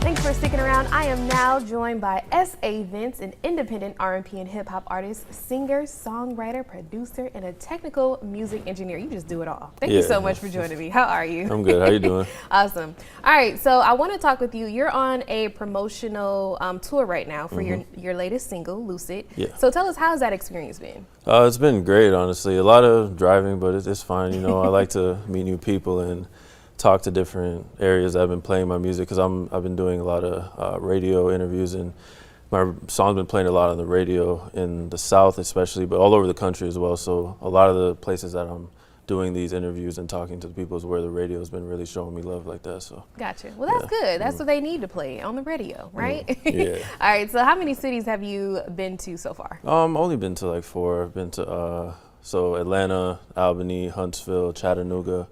Thanks for sticking around. I am now joined by S.A. Vince, an independent R&B and hip-hop artist, singer, songwriter, producer, and a technical music engineer. You just do it all. Thank you so much for joining me. How are you? I'm good. How you doing? Awesome. All right, so I want to talk with you. You're on a promotional tour right now for your latest single, Lucid. Yeah. So tell us, how's that experience been? It's been great, honestly. A lot of driving, but it's fine. You know, I like to meet new people and talk to different areas that I've been playing my music, because I've been doing a lot of radio interviews, and my song's been playing a lot on the radio in the South especially, but all over the country as well. So a lot of the places that I'm doing these interviews and talking to the people is where the radio has been really showing me love like that. So gotcha. Well, that's good. That's what they need to play on the radio, right? Yeah. All right. So how many cities have you been to so far? Only been to like 4. I've been to Atlanta, Albany, Huntsville, Chattanooga.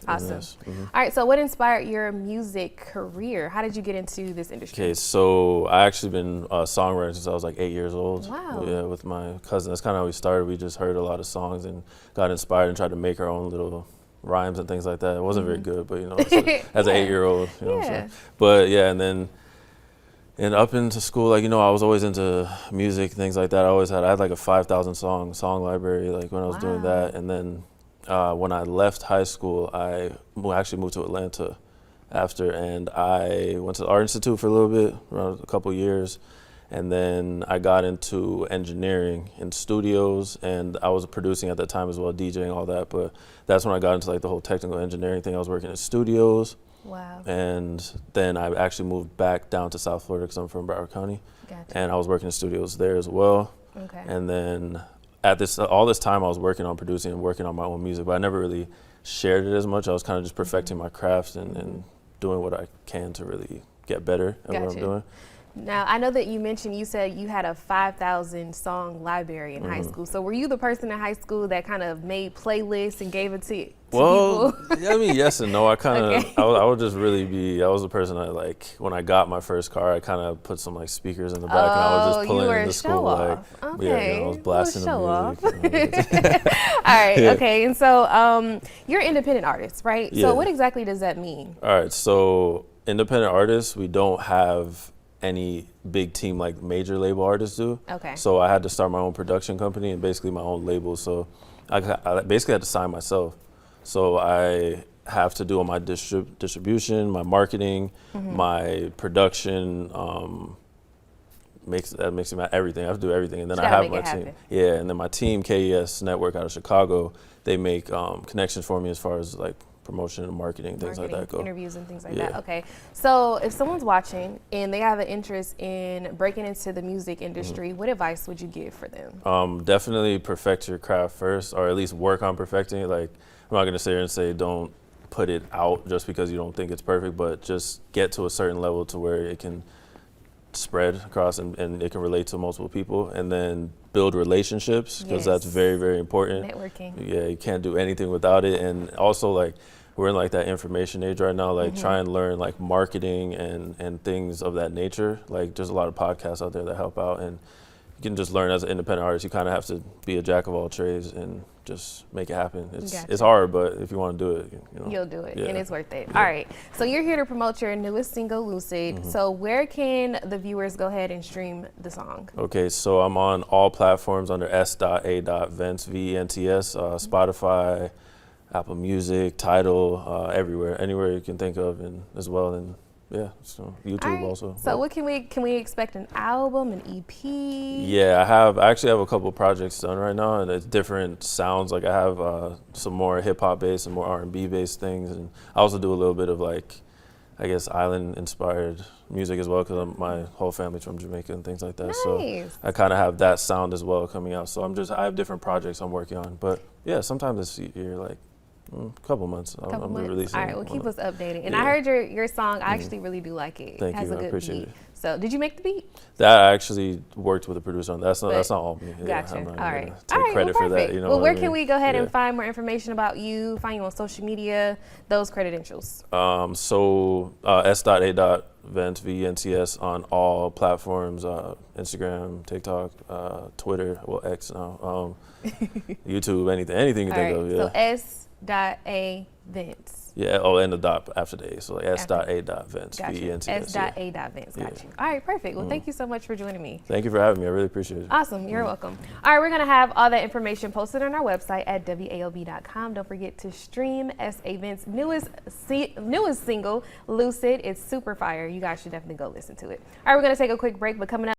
Awesome. All right, so what inspired your music career? How did you get into this industry? Okay, so I actually been a songwriter since I was like 8 years old. Wow. Yeah, with my cousin. That's kind of how we started. We just heard a lot of songs and got inspired and tried to make our own little rhymes and things like that. It wasn't very good, but you know, as an 8-year-old, you know what I'm saying? But yeah, and up into school, like, you know, I was always into music, things like that. I had like a 5,000 song library, like when I was doing that. And then when I left high school, I actually moved to Atlanta after, and I went to the Art Institute for a little bit, around a couple years, and then I got into engineering in studios, and I was producing at that time as well, DJing, all that, but that's when I got into like the whole technical engineering thing. I was working in studios. Wow. And then I actually moved back down to South Florida because I'm from Broward County. Gotcha. And I was working in studios there as well. Okay. And then all this time I was working on producing and working on my own music, but I never really shared it as much. I was kind of just perfecting my craft and doing what I can to really get better at what I'm doing. Now, I know that you said you had a 5,000 song library in high school. So were you the person in high school that kind of made playlists and gave it to people? I mean, yes and no. I kind of, I would just really I was the person that, like, when I got my first car, I kind of put some like speakers in the back and I would just pull it into school. Like, yeah, you know, I was blasting the music. All right, okay. And so you're an independent artist, right? Yeah. So what exactly does that mean? All right, so independent artists, we don't have any big team like major label artists do. Okay. So I had to start my own production company and basically my own label. So I basically had to sign myself. So I have to do all my distribution, my marketing, my production, makes me everything. I have to do everything. And then I have my team. Yeah, and then my team, KES Network out of Chicago, they make connections for me as far as like promotion and marketing, things like that go. Interviews and things like that. Okay. So if someone's watching and they have an interest in breaking into the music industry, what advice would you give for them? Definitely perfect your craft first, or at least work on perfecting it. Like, I'm not going to sit here and say don't put it out just because you don't think it's perfect, but just get to a certain level to where it can spread across and it can relate to multiple people, and then build relationships, because that's very, very important. Networking. Yeah, you can't do anything without it. And also, like, we're in like that information age right now, like try and learn like marketing and things of that nature. Like, there's a lot of podcasts out there that help out, and you can just learn as an independent artist. You kind of have to be a jack of all trades and just make it happen. It's hard, but if you want to do it, you know, you'll do it, and it's worth it. All right, so you're here to promote your newest single, Lucid. So where can the viewers go ahead and stream the song? Okay, so I'm on all platforms under s.a.vents, V-E-N-T-S, Spotify, Apple Music, Tidal, everywhere, anywhere you can think of, and as well, and yeah, so YouTube also. So what can we expect? An album, an EP? Yeah, I actually have a couple projects done right now, and it's different sounds. Like, I have some more hip hop based and more R&B based things, and I also do a little bit of like, I guess, island inspired music as well, because my whole family's from Jamaica and things like that. Nice. So I kind of have that sound as well coming out. So I have different projects I'm working on, but yeah, sometimes this year, like, couple months. I'm releasing. All right, well, keep us updated. And I heard your song. I actually really do like it. Thank you. I appreciate it. So, did you make the beat? That I actually worked with a producer on. That's not all me. Gotcha. I'm not all right. Take credit for that. You know. Well, where can we go ahead and find more information about you? Find you on social media. Those credentials. So s.a.vents, V-E-N-T-S, on all platforms: Instagram, TikTok, Twitter, well, X now, YouTube, anything you think of. Yeah. So S.A. Vince. Yeah. Oh, and the dot after the A. So like s.a.vents. Got you. S.a.vents. Got you. All right, perfect. Well, thank you so much for joining me. Thank you for having me. I really appreciate it. Awesome. You're welcome. All right, we're going to have all that information posted on our website at WALB.com. Don't forget to stream S.A. Vents' newest single, Lucid. It's super fire. You guys should definitely go listen to it. All right, we're going to take a quick break, but coming up,